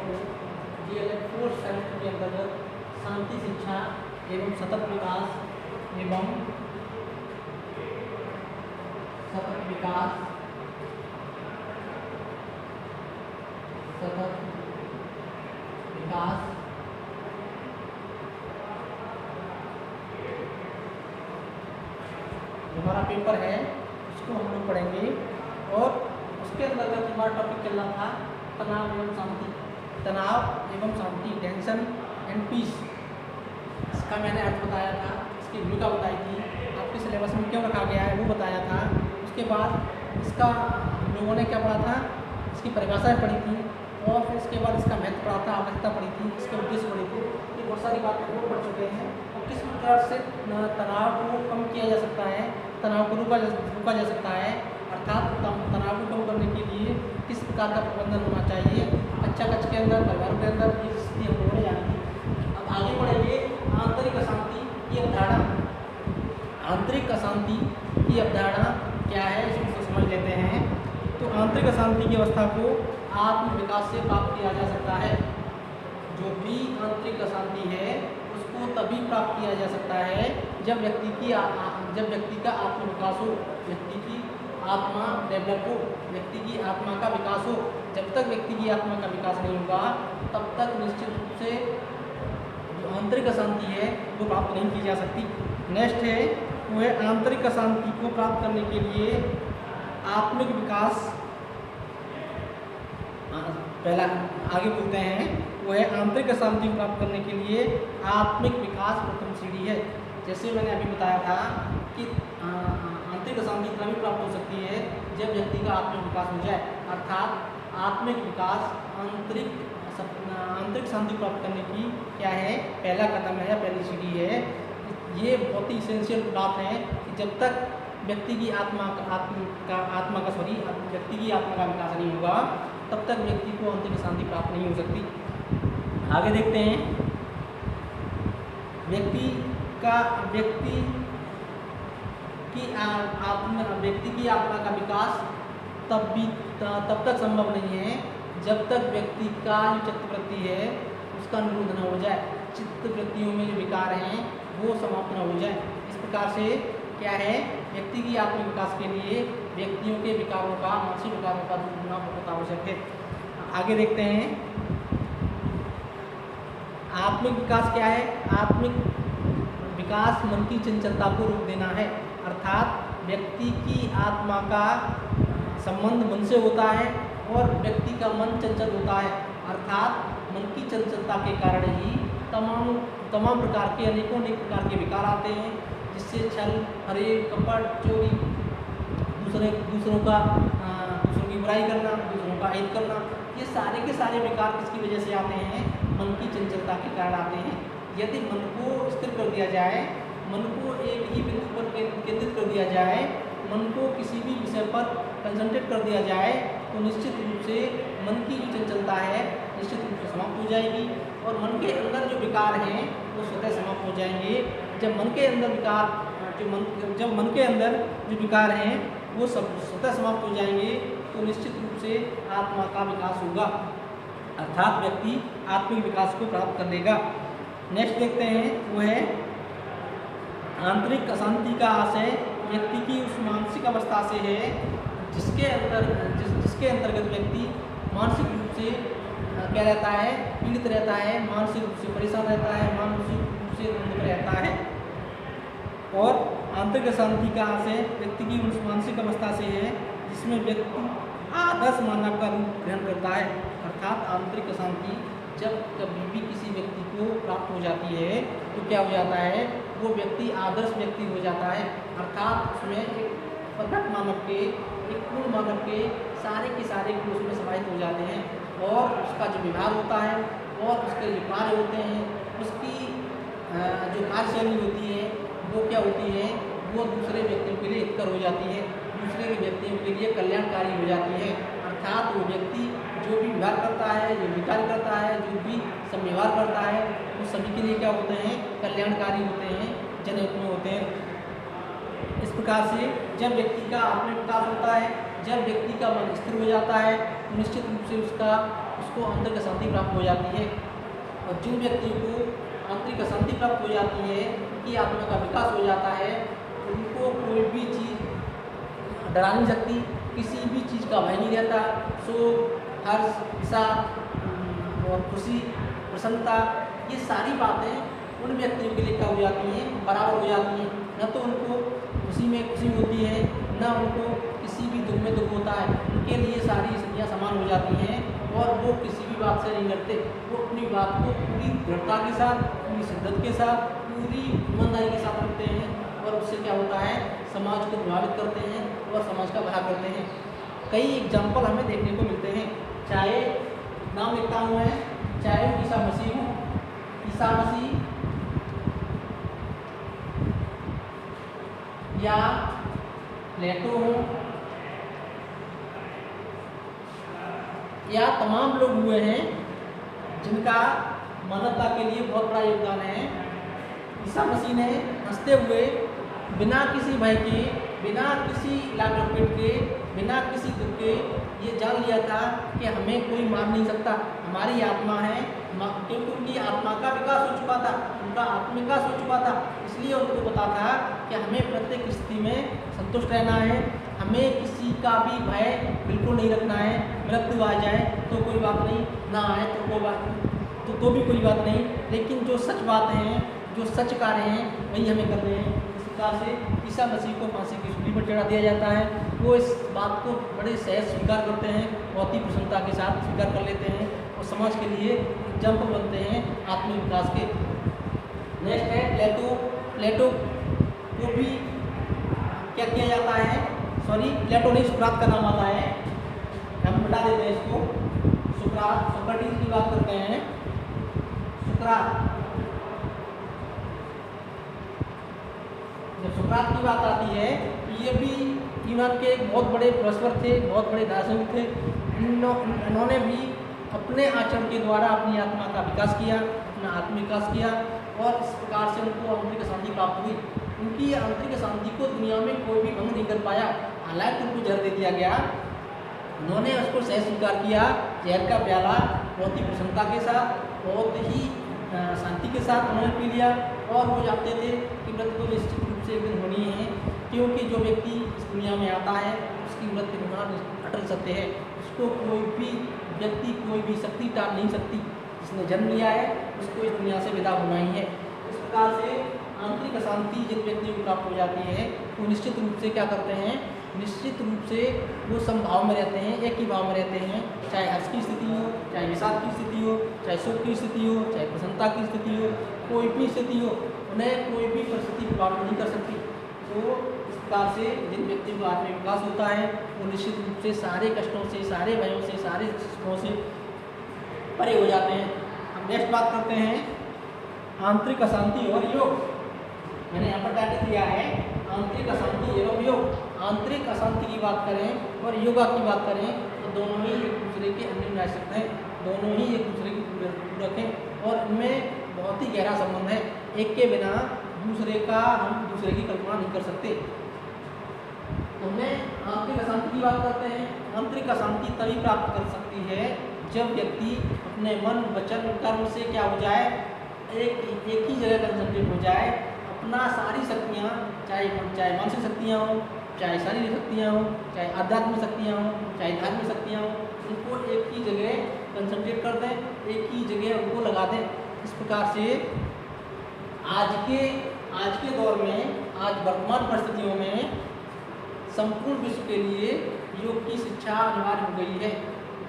को DLED 4 semester के अंतर्गत शांति शिक्षा एवं सतत विकास एवं सतत विकास हमारा पेपर है उसको हम लोग पढ़ेंगे। और उसके अंतर्गत हमारा टॉपिक चल रहा था तनाव एवं शांति, टेंशन एंड पीस। इसका मैंने अर्थ बताया था, इसकी भूमिका बताई थी, आपके सिलेबस में क्यों रखा गया है वो बताया था। उसके बाद इसका हम लोगों ने क्या पढ़ा था, इसकी परिभाषाएं पढ़ी थी, और फिर इसके बाद इसका महत्व पढ़ा था, आवश्यकता पढ़ी थी, इसके उद्देश्य पढ़ी थी। ये बहुत सारी बातें वो पढ़ चुके हैं। और किस प्रकार से तनाव को कम किया जा सकता है, तनाव को रोका जा सकता है, अर्थात तनाव को कम करने के लिए किस प्रकार का प्रबंधन होना चाहिए कक्षा कक्ष के अंदर, परिवारों के अंदर, ये स्थिति हम लोगों ने जानी थी। अब आगे बढ़ेंगे आंतरिक अशांति की अवधारणा। आंतरिक अशांति की अवधारणा क्या है इसको समझ लेते हैं। तो आंतरिक अशांति की अवस्था को आत्म विकास से प्राप्त किया जा सकता है। जो भी आंतरिक अशांति है उसको तभी प्राप्त किया जा सकता है जब व्यक्ति का आत्म विकास हो, व्यक्ति की आत्मा डेवलप हो, व्यक्ति की आत्मा का विकास हो। जब तक व्यक्ति की आत्मा का विकास नहीं होगा तब तक निश्चित रूप से जो आंतरिक अशांति है वो प्राप्त नहीं की जा सकती। नेक्स्ट है वो है आंतरिक अशांति को प्राप्त करने के लिए आत्मिक विकास। पहला आगे बोलते हैं वो है आंतरिक अशांति को प्राप्त करने के लिए आत्मिक विकास प्रथम सीढ़ी है। जैसे मैंने अभी बताया था कि आंतरिक अशांति तभी प्राप्त हो सकती है जब व्यक्ति का आत्मिक विकास हो जाए, अर्थात आत्मिक विकास आंतरिक शांति प्राप्त करने की क्या है, पहला कदम है या पहली सीढ़ी है। ये बहुत ही इसेंशियल बात है कि जब तक व्यक्ति की आत्मा का विकास नहीं होगा तब तक व्यक्ति को आंतरिक शांति प्राप्त नहीं हो सकती। आगे देखते हैं व्यक्ति की आत्मा का विकास तब तक संभव नहीं है जब तक व्यक्ति का जो चित्तवृत्ति है उसका निरोध न हो जाए, चित्तवृत्तियों में जो विकार हैं वो समाप्त न हो जाए। इस प्रकार से क्या है, व्यक्ति की आत्मिक विकास के लिए व्यक्तियों के विकारों का, मानसिक विकारों का दूर होना बहुत आवश्यक है। आगे देखते हैं आत्मिक विकास क्या है। आत्मिक विकास मन की चंचलता को रोक देना है, अर्थात व्यक्ति की आत्मा का संबंध मन से होता है और व्यक्ति का मन चंचल होता है, अर्थात मन की चंचलता के कारण ही तमाम प्रकार के अनेकों प्रकार के विकार आते हैं, जिससे छल, फरेब, कपट, चोरी, दूसरों की बुराई करना, दूसरों का हित करना, ये सारे के सारे विकार किसकी वजह से आते हैं, मन की चंचलता के कारण आते हैं। यदि मन को स्थिर कर दिया जाए, मन को एक ही बिंदु पर केंद्रित कर दिया जाए, मन को किसी भी विषय पर कंसंट्रेट कर दिया जाए तो निश्चित रूप से मन की जो चंचलता है निश्चित रूप से समाप्त हो जाएगी और मन के अंदर जो विकार हैं वो स्वतः समाप्त हो जाएंगे। जब मन के अंदर जो विकार हैं वो सब स्वतः समाप्त हो जाएंगे तो निश्चित रूप से आत्मा का विकास होगा, अर्थात व्यक्ति आत्मिक विकास को प्राप्त कर लेगा। नेक्स्ट देखते हैं वो है आंतरिक अशांति का आशय व्यक्ति की उस मानसिक अवस्था से है जिसके अंतर्गत व्यक्ति मानसिक रूप से क्या रहता है, पीड़ित रहता है, मानसिक रूप से परेशान रहता है, मानसिक रूप से द्वंद्व में रहता है। और आंतरिक अशांति का आशय व्यक्ति की उस मानसिक अवस्था से है जिसमें व्यक्ति आदर्श मानव का रूप ग्रहण करता है, अर्थात आंतरिक अशांति जब कभी भी किसी व्यक्ति को प्राप्त हो जाती है तो क्या हो जाता है, वो व्यक्ति आदर्श व्यक्ति हो जाता है, अर्थात उसमें एक परफेक्ट मानव के, एक पूर्ण मानव के सारे के सारे गुण उसमें समाहित हो जाते हैं और उसका जो व्यवहार होता है और उसके जो कार्य होते हैं, उसकी जो कार्यशैली होती है वो क्या होती है, वो दूसरे व्यक्तियों के लिए हितकर हो जाती है, दूसरे व्यक्तियों के लिए कल्याणकारी हो जाती है। अर्थात वो व्यक्ति जो भी व्यवहार करता है, जो भी कार्य करता है, जो भी संव्यवहार करता है, वो सभी के लिए क्या होते हैं, कल्याणकारी होते हैं, जनहितमय होते हैं। इस प्रकार से जब व्यक्ति का आत्मिक विकास होता है, जब व्यक्ति का मन स्थिर हो जाता है, निश्चित रूप से उसका उसको आंतरिक अशांति प्राप्त हो जाती है। और जिन व्यक्तियों को आंतरिक अशांति प्राप्त हो जाती है, उनकी आत्मा का विकास हो जाता है, उनको कोई भी चीज़ डरा नहीं सकती, किसी भी चीज़ का भय नहीं रहता। शोक, हर्ष, विषाद और खुशी, प्रसन्नता, ये सारी बातें उन व्यक्तियों के लिए क्या हो जाती हैं, बराबर हो जाती हैं। न तो उनको खुशी में खुशी होती है, न उनको किसी भी दुख में दुख होता है। उनके लिए सारी स्थितियाँ समान हो जाती हैं और वो किसी भी बात से नहीं डरते। वो अपनी बात को पूरी दृढ़ता के साथ, पूरी शिद्दत के साथ, पूरी ईमानदारी के साथ रखते हैं और उससे क्या होता है, समाज को प्रभावित करते हैं और समाज का भला करते हैं। कई एग्जाम्पल हमें देखने को मिलते हैं, चाहे नाम लिखता हूँ मैं, चाहे ईसा मसीह हो, ईसा मसीह या प्लेटो हो या तमाम लोग हुए हैं जिनका मानवता के लिए बहुत बड़ा योगदान है। ईसा मसीह ने हंसते हुए, बिना किसी भय के, बिना किसी लाख लपेट के, बिना किसी दुख के ये जान लिया था कि हमें कोई मार नहीं सकता, हमारी आत्मा है, क्योंकि उनकी आत्मा का विकास हो चुका था, उनका आत्मविकास हो चुका था। इसलिए उनको पता था कि हमें प्रत्येक स्थिति में संतुष्ट रहना है, हमें किसी का भी भय बिल्कुल नहीं रखना है। मृत्यु आ जाए तो कोई बात नहीं, ना आए तो कोई बात नहीं, तो भी कोई बात नहीं, लेकिन जो सच बात हैं, जो सच कार्य हैं, वही हमें करने हैं। इस प्रकार से ईसा मसीह को फांसी की सूली पर चढ़ा दिया जाता है। वो इस बात को बड़े सहज स्वीकार करते हैं, बहुत ही प्रसन्नता के साथ स्वीकार कर लेते हैं और समाज के लिए एग्जाम्पल बनते हैं आत्मिक विकास के। नेक्स्ट है प्लेटो। प्लेटो को भी क्या किया जाता है, सॉरी प्लेटो नहीं, सुकरात का नाम आता है, हम बता देते हैं इसको। सुकरात, सोक्रेटिस की बात करते हैं। सुकरात, जब सुकरात की बात आती है, ये भी यूनान के एक बहुत बड़े फिलोसोफर थे, बहुत बड़े दार्शनिक थे। इन्होंने भी अपने आचरण के द्वारा अपनी आत्मा का विकास किया, अपना आत्मविकास किया और इस प्रकार से उनको आंतरिक शांति प्राप्त हुई। उनकी आंतरिक शांति को दुनिया में कोई भी भंग नहीं कर पाया। हालांकि उनको जहर दे दिया गया, उन्होंने उसको सह स्वीकार किया। जहर का प्याला बहुत ही प्रसन्नता के साथ, बहुत ही शांति के साथ उन्होंने पी लिया और वो जानते थे कि मृत्यु तो निश्चित रूप से एक दिन होनी है, क्योंकि जो व्यक्ति इस दुनिया में आता है उसकी मृत्यु होना अटल सत्य है। उसको कोई भी व्यक्ति, कोई भी शक्ति टाल नहीं सकती। जिसने जन्म लिया है उसको इस दुनिया से विदा होना ही है। इस प्रकार से आंतरिक अशांति जिन व्यक्तियों को प्राप्त हो जाती है, वो निश्चित रूप से क्या करते हैं, निश्चित रूप से वो समभाव में रहते हैं, एक ही भाव में रहते हैं। चाहे हर्ष की स्थिति हो, चाहे विषाद की स्थिति हो, चाहे सुख की स्थिति हो, चाहे प्रसन्नता की स्थिति हो, कोई भी स्थिति हो, उन्हें कोई भी परिस्थिति प्रभावित नहीं कर सकती। तो इस प्रकार से जिन व्यक्तियों का आत्मिक विकास होता है, वो निश्चित रूप से सारे कष्टों से, सारे भयों से, सारे सुखों से परे हो जाते हैं। हम नेक्स्ट बात करते हैं आंतरिक अशांति और योग। मैंने यहाँ पर टाइटल दिया है आंतरिक अशांति एवं योग। आंतरिक अशांति की बात करें और योगा की बात करें तो दोनों ही एक दूसरे के अन्योन्याश्रित हैं, दोनों ही एक दूसरे के पूरक हैं और इनमें बहुत ही गहरा संबंध है। एक के बिना दूसरे का हम दूसरे की कल्पना नहीं कर सकते। तो मैं आंतरिक अशांति की बात करते हैं। आंतरिक अशांति तभी प्राप्त कर सकती है जब व्यक्ति अपने मन, वचन, कर्म से क्या हो जाए, एक ही जगह कंसंट्रेट हो जाए। अपना सारी शक्तियाँ, चाहे मानसिक शक्तियाँ हों, चाहे शारीरिक शक्तियाँ हों, चाहे आध्यात्मिक शक्तियाँ हों, चाहे धार्मिक शक्तियाँ हों, उनको एक ही जगह कंसंट्रेट कर दें, एक ही जगह उनको लगा दें। इस प्रकार से आज के दौर में, आज वर्तमान परिस्थितियों में संपूर्ण विश्व के लिए योग की शिक्षा अनिवार्य हो गई है।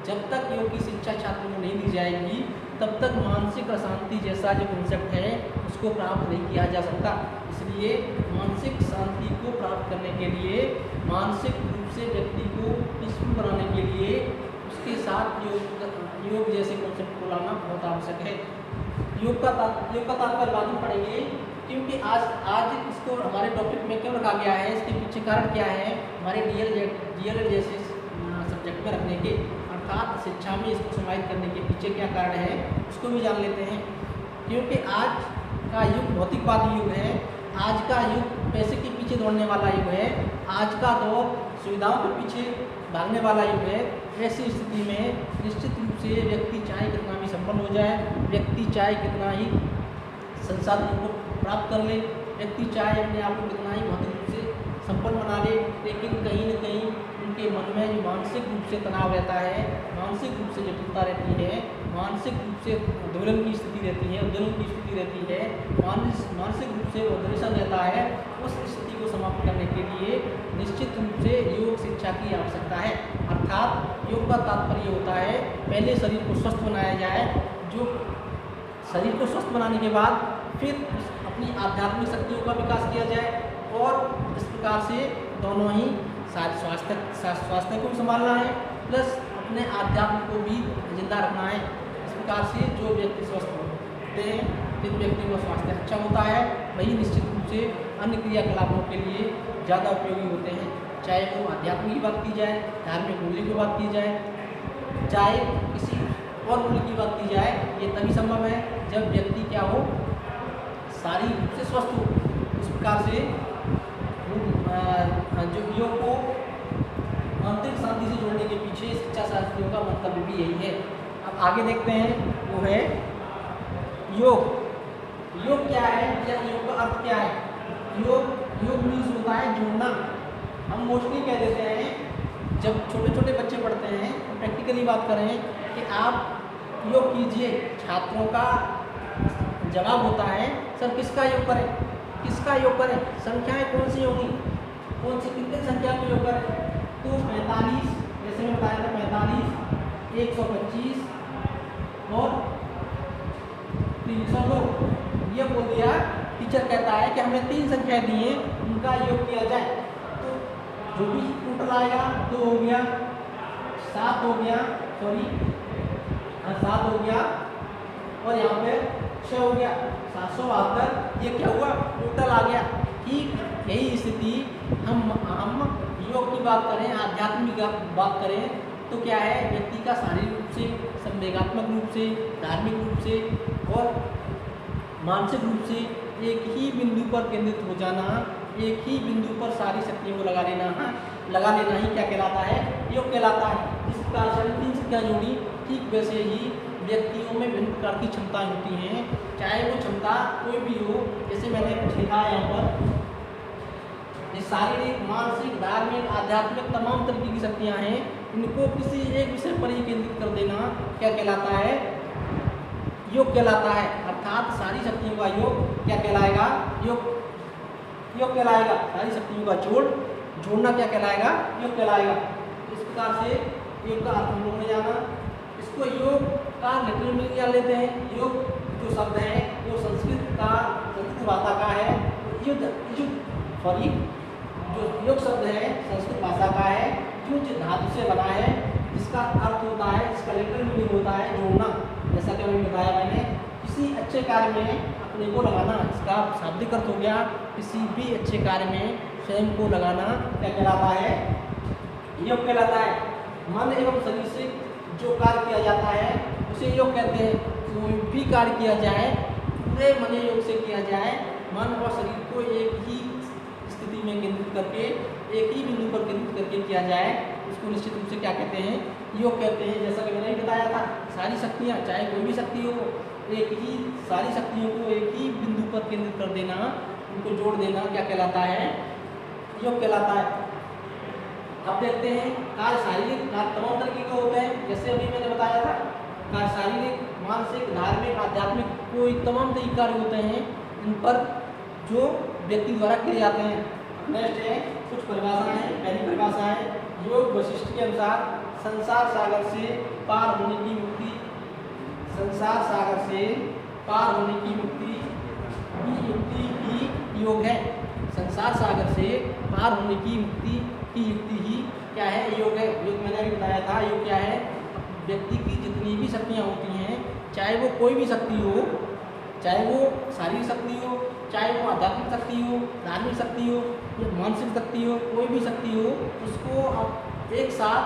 जब तक योग की शिक्षा छात्रों को नहीं दी जाएगी, तब तक मानसिक अशांति जैसा जो कॉन्सेप्ट है उसको प्राप्त नहीं किया जा सकता। इसलिए मानसिक शांति को प्राप्त करने के लिए, मानसिक रूप से व्यक्ति को पीसफुल बनाने के लिए उसके साथ योग जैसे कॉन्सेप्ट को लाना बहुत आवश्यक है। योग का तात्पर्य बाद में पढ़ेंगे, क्योंकि आज इसको हमारे टॉपिक में क्यों रखा गया है, इसके पीछे कारण क्या है, हमारे DL जैसे सब्जेक्ट में रखने के, अर्थात शिक्षा में इसको समाहित करने के पीछे क्या कारण है उसको भी जान लेते हैं। क्योंकि आज का युग भौतिकवादी युग है, आज का युग पैसे के पीछे दौड़ने वाला युग है, आज का दौर सुविधाओं के पीछे भागने वाला युग है। ऐसी स्थिति में निश्चित रूप से व्यक्ति चाहे कितना भी संपन्न हो जाए, व्यक्ति चाहे कितना ही संसाधनों को प्राप्त कर ले, व्यक्ति चाहे अपने आप को कितना ही भौतिक रूप से संपन्न बना ले, लेकिन कहीं न कहीं उनके मन में जो मानसिक रूप से तनाव रहता है, मानसिक रूप से जटिलता रहती है, मानसिक रूप से दोलन की स्थिति रहती है, उद्दोलन की स्थिति रहती है, मानसिक रूप से उद्रेशन रहता है, उस स्थिति को समाप्त करने के लिए निश्चित रूप से योग शिक्षा की आवश्यकता है। अर्थात योग का तात्पर्य होता है पहले शरीर को स्वस्थ बनाया जाए, जो शरीर को स्वस्थ बनाने के बाद फिर अपनी आध्यात्मिक शक्तियों का विकास किया जाए, और इस प्रकार से दोनों ही स्वास्थ्य को भी संभालना है, प्लस अपने आध्यात्म को भी जिंदा रखना है। इस प्रकार से जो व्यक्ति स्वस्थ होते हैं, जिन व्यक्ति का स्वास्थ्य अच्छा होता है, वही निश्चित रूप से अन्य क्रियाकलापों के लिए ज़्यादा उपयोगी होते हैं। चाहे वो आध्यात्म की बात की जाए, धार्मिक मूल्य की बात की जाए, चाहे किसी और मूल्य की बात की जाए, ये तभी संभव है जब व्यक्ति क्या हो, शारीरिक रूप से स्वस्थ हो। इस प्रकार से जो योग को आंतरिक शांति से जोड़ने के पीछे शिक्षा शास्त्रियों का मंतव्य भी यही है। अब आगे देखते हैं, वो है योग। योग क्या है या योग का अर्थ क्या है? योग मीन्स होता है जोड़ना। हम मोस्टली कह देते हैं जब छोटे छोटे बच्चे पढ़ते हैं, तो प्रैक्टिकली बात करें कि आप योग कीजिए, छात्रों का जवाब होता है सर किसका योग करें, किसका योग करें, संख्याएं कौन सी होंगी, कौन सी कितनी संख्या को योग करें? तो 45, जैसे मैं बताया था 45, 125 और 302, ये बोल दिया। टीचर कहता है कि हमें 3 संख्या दी है, उनका योग किया जाए, तो जो भी टोटल आएगा 2 हो गया, 7 हो गया, 7 हो गया, और यहाँ पे 6 हो गया, 772। ये क्या हुआ, टोटल आ गया। ठीक यही स्थिति हम योग की बात करें, आध्यात्म की बात करें, तो क्या है, व्यक्ति का शारीरिक रूप से, संवेगात्मक रूप से, धार्मिक रूप से और मानसिक रूप से एक ही बिंदु पर केंद्रित हो जाना, एक ही बिंदु पर सारी शक्तियों को लगा लेना ही क्या कहलाता है, योग कहलाता है। इस प्रकार से 3 संख्या जोड़ी, ठीक वैसे ही व्यक्तियों में विभिन्न प्रकार की क्षमताएं होती हैं, चाहे वो क्षमता कोई भी हो। जैसे मैंने लिखा है यहाँ पर, ये शारीरिक, मानसिक, धार्मिक, आध्यात्मिक तमाम तरीके की शक्तियाँ हैं, इनको किसी एक विषय पर ही केंद्रित कर देना क्या कहलाता है, योग कहलाता है। अर्थात सारी शक्तियों का योग क्या कहलाएगा, योग कहलाएगा। सारी शक्तियों का जोड़ना क्या कहलाएगा, योग कहलाएगा। इस प्रकार से योग का अर्थ हम लोगों ने जाना। इसको योग का लिटरल मीनिंग क्या लेते हैं, योग जो शब्द है वो संस्कृत भाषा का है। जो योग शब्द है संस्कृत भाषा का है, युज धातु से बना है, जिसका अर्थ होता है, इसका लिटरल मीनिंग होता है जोड़ना। जैसा कि अभी बताया मैंने, किसी अच्छे कार्य में अपने को लगाना, इसका शाब्दिक अर्थ हो गया किसी भी अच्छे कार्य में स्वयं को लगाना क्या कहलाता है, योग कहलाता है। मन एवं शरीर से जो कार्य किया जाता है उसे योग कहते हैं। कोई भी कार्य किया जाए पूरे मन योग से किया जाए, मन और शरीर को एक ही स्थिति में केंद्रित करके, एक ही बिंदु पर केंद्रित करके किया जाए, उसको निश्चित रूप से क्या कहते हैं, योग कहते हैं। जैसा कि मैंने बताया था, सारी शक्तियाँ, चाहे कोई भी शक्ति हो, सारी शक्तियों को एक ही बिंदु पर केंद्रित कर देना, उनको जोड़ देना क्या कहलाता है, योग कहलाता है। अब देखते हैं कार्य शारीरिक, कार्य तमाम तरीके के होते हैं। जैसे अभी मैंने बताया था, कार्य शारीरिक, मानसिक, धार्मिक, आध्यात्मिक, कोई तमाम तरीके कार्य होते हैं, इन पर जो व्यक्ति द्वारा किए जाते हैं। नेक्स्ट है कुछ परिभाषाएं। पहली परिभाषा है, योग वशिष्ठ के अनुसार संसार सागर से पार होने की मुक्ति, संसार सागर से पार होने की मुक्ति ही योग है। संसार सागर से पार होने की मुक्ति की युक्ति ही क्या है, योग है। योग मैंने अभी बताया था, योग क्या है, व्यक्ति की जितनी भी शक्तियाँ होती हैं, चाहे वो कोई भी शक्ति हो, चाहे वो शारीरिक शक्ति हो, चाहे वो आध्यात्मिक शक्ति हो, धार्मिक शक्ति हो या मानसिक शक्ति हो, कोई भी शक्ति हो, उसको अब एक साथ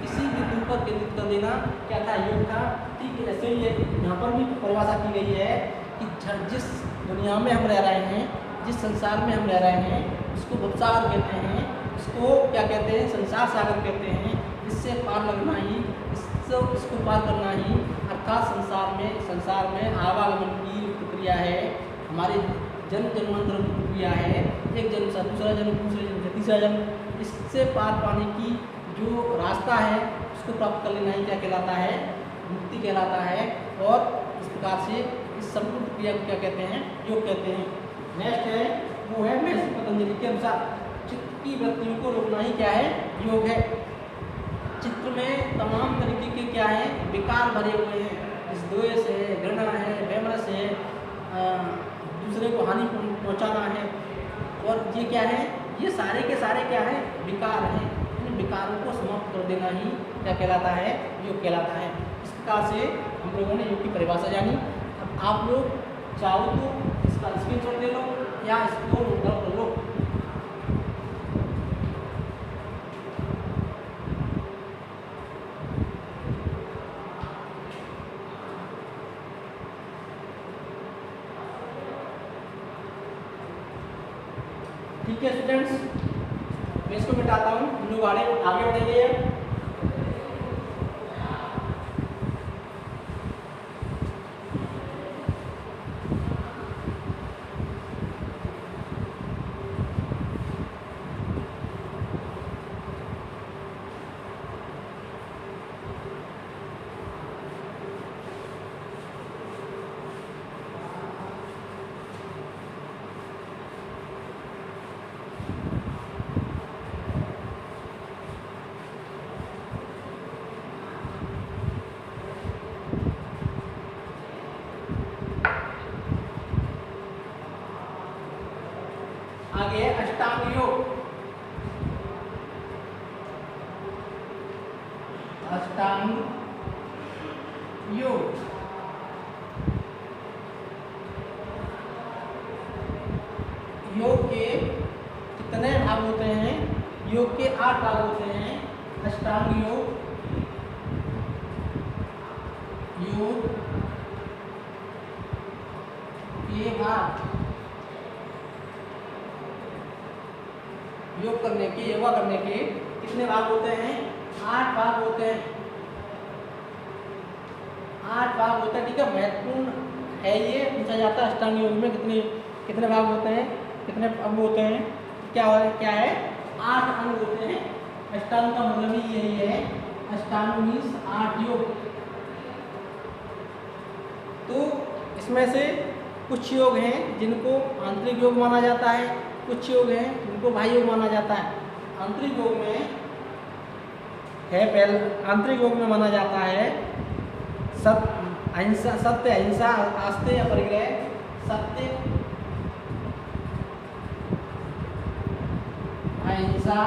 किसी बिंदु पर केंद्रित कर देना क्या था, योग था। ठीक है, ऐसे ही यहाँ पर भी परिभाषा की गई है कि जिस दुनिया में हम रह रहे हैं, जिस संसार में हम रह रहे हैं, उसको भवसागर कहते हैं, उसको क्या कहते हैं, संसार सागर कहते हैं। इससे पार लगना ही, इसको पार करना ही अर्थात संसार में आवागमन की प्रक्रिया है, हमारे जन्म जन्मांतर की प्रक्रिया है, एक जन्म से दूसरा जन्म, दूसरे जन्म से तीसरा जन्म, इससे पार पाने की जो रास्ता है उसको प्राप्त कर लेना ही क्या कहलाता है, मुक्ति कहलाता है। और इस प्रकार से इस संपूर्ण प्रक्रिया को क्या कहते हैं, योग कहते हैं। नेक्स्ट है वो है महर्षि पतंजलि के अनुसार चित्त की वृत्तियों को रोकना ही क्या है, योग है। चित्र में तमाम तरीके के क्या है, विकार भरे हुए हैं, इस द्वेष है, घृणा है, वैमनस्य है, दूसरे को हानि पहुंचाना है, और ये क्या है, ये सारे के सारे क्या है, विकार हैं। इन विकारों को समाप्त कर देना ही क्या कहलाता है, योग कहलाता है। इस प्रकार से हम लोगों ने योग की परिभाषा जानी। अब आप लोग चाहो तो इसका स्क्रीनशॉट ले लो या इसको नोट डाउन कर लो। ठीक है स्टूडेंट्स, मैं इसको मिटाता हूँ, हम लोग आगे बढ़ेंगे। आगे है अष्टांग योग। अष्टांग योग योग के कितने भाग होते हैं, योग के 8 भाग होते हैं। अष्टांग योग के भाग, योग करने के, योगा करने के कितने भाग होते हैं, 8 भाग होते हैं। 8 भाग होते हैं, ठीक है। महत्वपूर्ण है ये, पूछा जाता है अष्टांग योग में कितने भाग होते हैं, कितने अंग होते हैं, क्या है 8 अंग होते हैं। अष्टांग का मतलब ही यही है, अष्टांग मीन्स 8 योग। तो इसमें से कुछ योग हैं जिनको आंतरिक योग माना जाता है, कुछ योग हैं जिनको बाह्य योग माना जाता है। आंतरिक योग में है, आंतरिक योग में माना जाता है सत्य, अहिंसा, आस्ते, अपरिग्रह। सत्य, अहिंसा,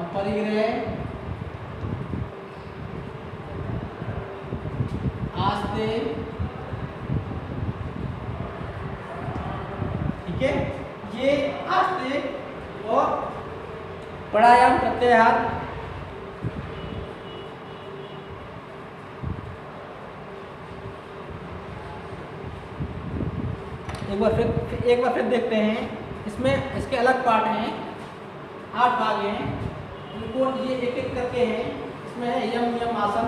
अपरिग्रह, आस्ते, ठीक है। ये आस्ते और प्राणायाम प्रत्याहार, एक बार फिर देखते हैं। इसमें इसके अलग पार्ट हैं, 8 भाग हैं, उनको ये एक एक करके हैं। इसमें है यम यम आसन,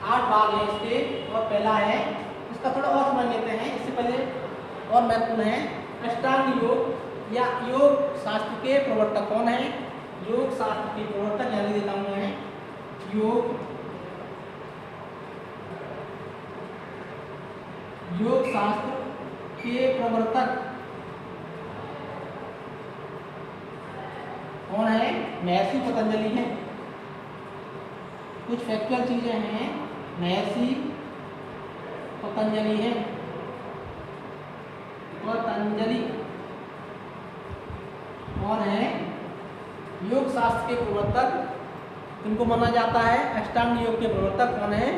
8 भाग हैं इसके। और पहला है, इसका थोड़ा और समझ लेते हैं इससे पहले, और महत्वपूर्ण है अष्टांग योग या योग शास्त्र के प्रवर्तक कौन है। योग शास्त्र के प्रवर्तक यानी देता हूँ मैं, योग शास्त्र के प्रवर्तक कौन है, महर्षि पतंजलि है। कुछ फैक्चुअल चीजें हैं, महर्षि पतंजलि है। पतंजलि कौन है, योग शास्त्र के प्रवर्तक। इनको माना जाता है अष्टांग योग के प्रवर्तक कौन है,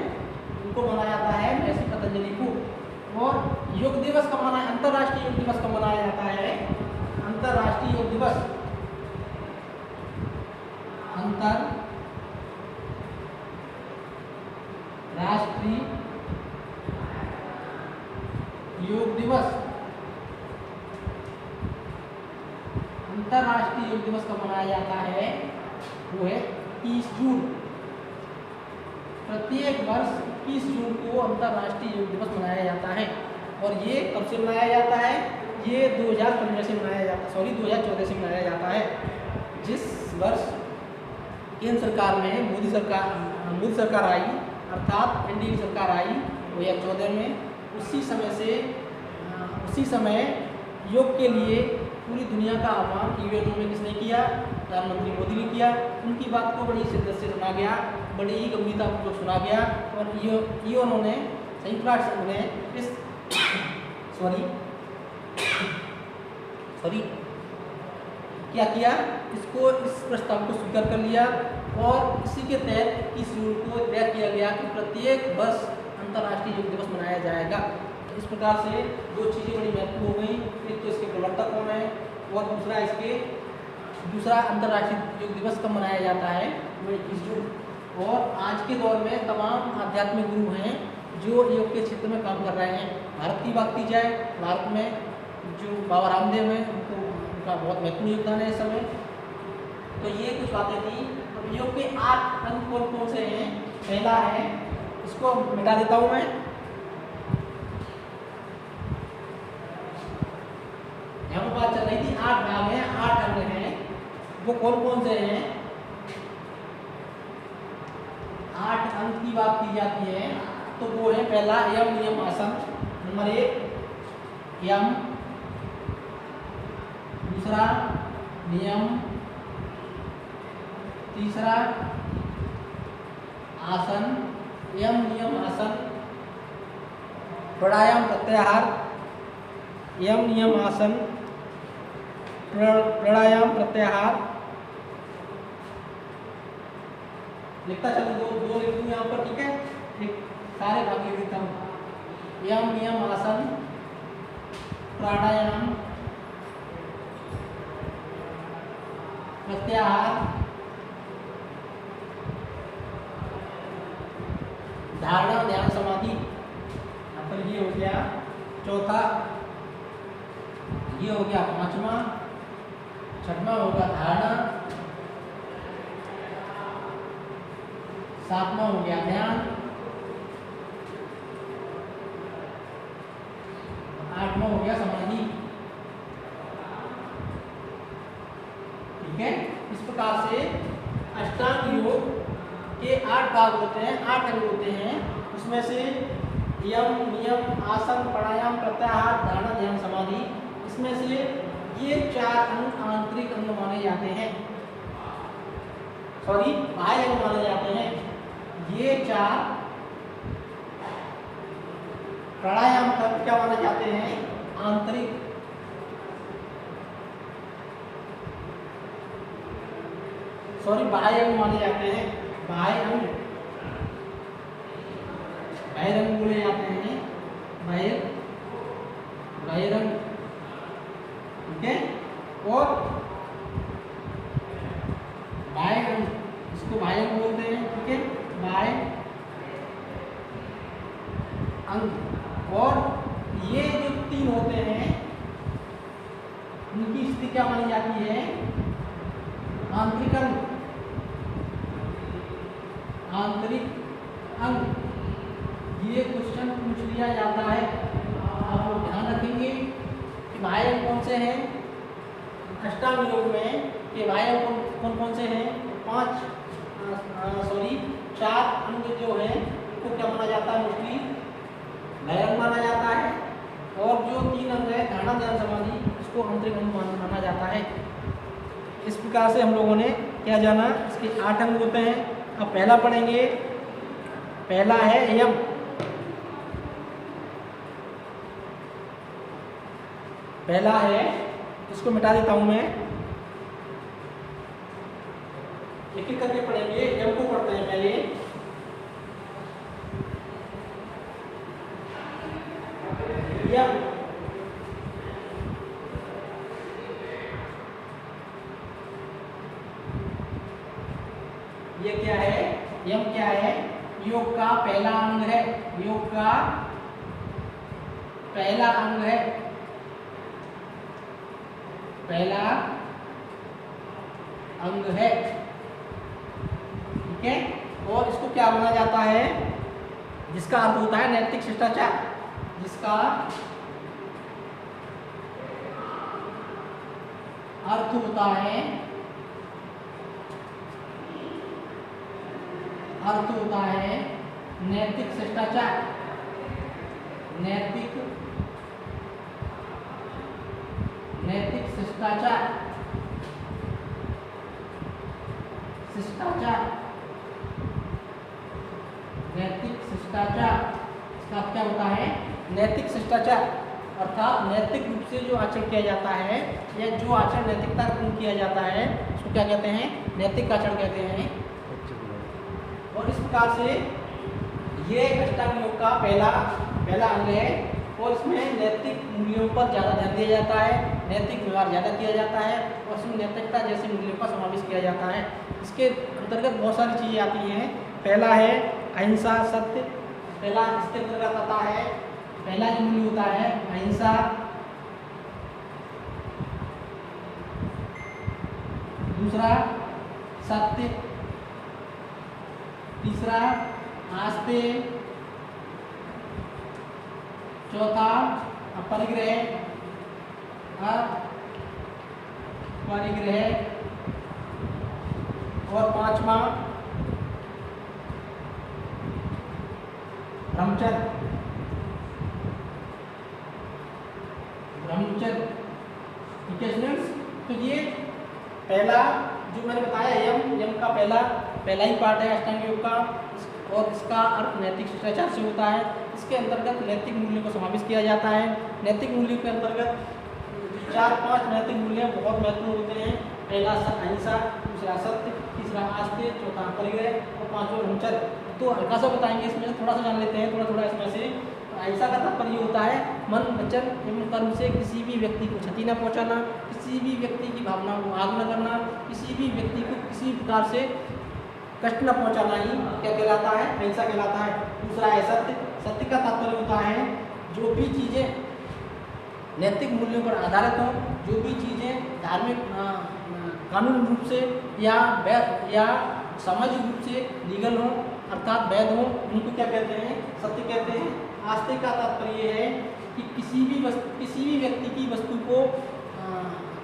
इनको माना जाता है महर्षि पतंजलि को। और योग दिवस कब मनाया, अंतर्राष्ट्रीय योग दिवस कब मनाया जाता है, अंतर्राष्ट्रीय योग दिवस, अंतर्राष्ट्रीय योग दिवस दिवस कब मनाया जाता है, वो है 30 जून। प्रत्येक वर्ष 21 जून को अंतर्राष्ट्रीय योग दिवस मनाया जाता है। और ये कब से मनाया जाता है, ये 2015 से मनाया जाता है, सॉरी 2014 से मनाया जाता है। जिस वर्ष केंद्र सरकार में मोदी सरकार आई, अर्थात एनडीए सरकार आई 2014 में, उसी समय योग के लिए पूरी दुनिया का आह्वान यूएनओ में किसने किया, प्रधानमंत्री मोदी ने किया। उनकी बात को बड़ी शिद्दत से सुना गया, बड़ी ही गंभीरतापूर्वक सुना गया। और यूएनओ ने, संयुक्त राष्ट्र संघ ने इस क्या किया, इस प्रस्ताव को स्वीकार कर लिया। और इसी के तहत इस जून को तय किया गया कि प्रत्येक वर्ष अंतर्राष्ट्रीय योग दिवस मनाया जाएगा। इस प्रकार से दो चीज़ें बड़ी महत्वपूर्ण हो गई, एक तो इसके प्रवर्तक कौन है और दूसरा अंतर्राष्ट्रीय योग दिवस कब मनाया जाता है, वो 21 जून। और आज के दौर में तमाम आध्यात्मिक गुरु हैं जो योग के क्षेत्र में काम कर रहे हैं। भारत की बात की जाए, भारत में जो बाबा रामदेव हैं, उनका बहुत महत्वपूर्ण योगदान है इस समय। तो ये कुछ बातें थी। अब योग के 8 अंग कौन से हैं, पहला है, इसको मिटा देता हूँ मैं, यहाँ पर बात चल रही थी 8 भाग हैं, 8 अंग हैं, वो कौन से हैं। 8 अंग की बात की जाती है तो वो है, पहला यम नियम आसन, नंबर 1 यम, दूसरा नियम, तीसरा आसन, यम नियम आसन, प्राणायाम प्रत्याहार, यम नियम आसन, प्राणायाम प्रत्याहार, लिखता चलो, दो लिख दूँ यहाँ पर, ठीक है, एक सारे भाग लिख देता हूँ। यम नियम आसन, प्राणायाम प्रत्याहार, धारणा ध्यान समाधि, यहाँ पर ये हो गया चौथा, ये हो गया पांचवा, छठवां होगा धारणा, सातवां हो गया ध्यान, आठवां हो गया समाधि। ठीक है, इस प्रकार से अष्टांग योग के 8 भाग होते हैं, 8 अंग होते हैं। उसमें से यम नियम आसन प्राणायाम प्रत्याहार धारणा ध्यान समाधि, इसमें से ये 4 अंग आंतरिक अंग माने जाते हैं, सॉरी बाह्य अंग माने जाते हैं। ये 4 प्राणायाम तक क्या माने जाते हैं, आंतरिक। सॉरी बाह्य अंग माने जाते हैं, बाह्य अंग बोले जाते हैं, बाह्य रंग, ठीक है। और बाह्य अंग, इसको बाह्य अंग बोलते हैं, ठीक है, बाह्य अंग। और ये जो 3 होते हैं, उनकी स्थिति क्या मानी जाती है, आंतरिक अंग, आंतरिक अंग। ये क्वेश्चन पूछ लिया जाता है, आप लोग ध्यान रखेंगे कि बाह्य अंग कौन से हैं अष्टांग योग में, कि बाह्य अंग कौन से हैं, 4 अंग जो है इनको क्या माना जाता है, मोस्टली बाह्य अंग माना जाता है। और जो 3 अंग है धारणा ध्यान समाधि, इसको आंतरिक अंग माना जाता है। इस प्रकार से हम लोगों ने क्या जाना, इसके 8 अंग होते हैं। अब पहला पढ़ेंगे, पहला है यम। पहला है, इसको मिटा देता हूं मैं, एक एक करके पढ़ेंगे। यम को पढ़ते हैं पहले, यम, ये क्या है, यम क्या है, योग का पहला अंग है, योग का पहला अंग है, पहला अंग है। ठीक है, और इसको क्या माना जाता है, जिसका अर्थ होता है नैतिक शिष्टाचार, जिसका अर्थ होता है नैतिक शिष्टाचार, नैतिक शिष्टाचार, नैतिक शिष्टाचार। इसका क्या होता है, नैतिक शिष्टाचार अर्थात नैतिक रूप से जो आचरण किया जाता है या जो आचरण नैतिकता पूर्ण किया जाता है उसको क्या कहते हैं, नैतिक आचरण कहते हैं। और इस प्रकार से ये अष्टांग योग का पहला अंग है और इसमें नैतिक मूल्यों पर ज़्यादा ध्यान दिया जाता है, नैतिक व्यवहार ज़्यादा किया जाता है और इसमें नैतिकता जैसे मूल्यों का समावेश किया जाता है। इसके अंतर्गत बहुत सारी चीज़ें आती हैं। पहला है अहिंसा, सत्य। पहला इसके अंतर्गत आता है, पहला जो मूल्य होता है अहिंसा, दूसरा सत्य, तीसरा आस्ते, चौथा अपरिग्रह, और पांचवा ब्रह्मचर्य। ठीक है स्टूडेंट्स, तो ये पहला जो मैंने बताया यम का पहला ही पार्ट है अष्टांग योग का, और इसका अर्थ नैतिक शिष्टाचार से होता है। इसके अंतर्गत नैतिक मूल्यों को समावेश किया जाता है। नैतिक मूल्यों के अंतर्गत 4-5 नैतिक मूल्य बहुत महत्वपूर्ण होते हैं। पहला अहिंसा, दूसरा सत्य, तीसरा आस्ते, चौथा परिग्रह और पांचवा ब्रह्मचर्य। तो हल्का सा बताएंगे, इसमें से थोड़ा सा जान लेते हैं, थोड़ा इसमें से। अहिंसा का तात्पर्य होता है मन, वचन एवं कर्म से किसी भी व्यक्ति को क्षति न पहुंचाना, किसी भी व्यक्ति की भावना को आग न करना, किसी भी व्यक्ति को किसी प्रकार से कष्ट न पहुंचाना ही क्या कहलाता है, अहिंसा कहलाता है। दूसरा है सत्य। सत्य का तात्पर्य होता है जो भी चीज़ें नैतिक मूल्यों पर आधारित हों, जो भी चीज़ें धार्मिक कानून रूप से या सामाजिक रूप से लीगल हों अर्थात वैध हों, उनको क्या कहते हैं, सत्य कहते हैं। आस्ते का तात्पर्य है कि किसी भी व्यक्ति की वस्तु को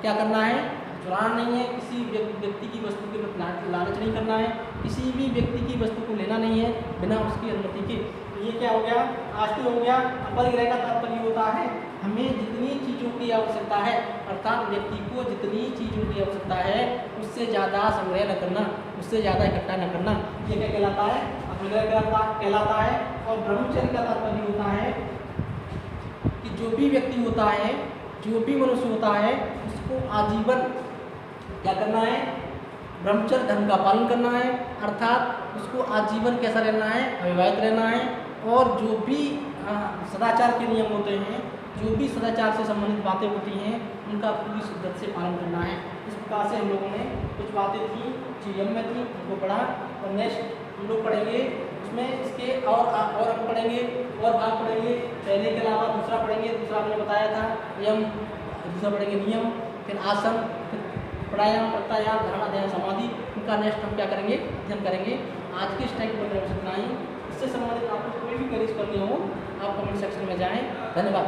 क्या करना है, चुराना नहीं है, किसी व्यक्ति की वस्तु के प्रति लालच नहीं करना है, किसी भी व्यक्ति की वस्तु को लेना नहीं है बिना उसकी अनुमति के। तो ये क्या हो गया, आस्ते हो गया। अपरिग्रह का तात्पर्य होता है हमें जितनी चीज़ों की आवश्यकता है अर्थात व्यक्ति को जितनी चीज़ों की आवश्यकता है उससे ज़्यादा संग्रह न करना, उससे ज़्यादा इकट्ठा न करना। ये क्या कहलाता है, अपरिग्रह कहलाता है। और ब्रह्मचर्य का तात्पर्य होता है कि जो भी व्यक्ति होता है, जो भी मनुष्य होता है उसको आजीवन क्या करना है, ब्रह्मचर्य धर्म का पालन करना है अर्थात उसको आजीवन कैसा रहना है, अविवाहित रहना है। और जो भी सदाचार के नियम होते हैं, जो भी सदाचार से संबंधित बातें होती हैं उनका पूरी शिद्दत से पालन करना है। इस प्रकार से हम लोगों ने कुछ बातें थी जो यम में थी उनको पढ़ा और नेक्स्ट हम लोग पढ़ेंगे उसमें इसके और अंग पढ़ेंगे और भाग पढ़ेंगे। पहले के अलावा दूसरा पढ़ेंगे, दूसरा हमने बताया था यम, दूसरा पढ़ेंगे नियम, फिर आसन, फिर प्राणायाम, प्रत्याहार, धारणा, ध्यान, समाधि। इनका नेक्स्ट हम क्या करेंगे, अध्ययन करेंगे। आज के इस टाइम प्रोग्राम से इतना ही। इससे संबंधित आपको कोई भी क्वेरीज करनी हो आप कमेंट सेक्शन में जाएँ। धन्यवाद।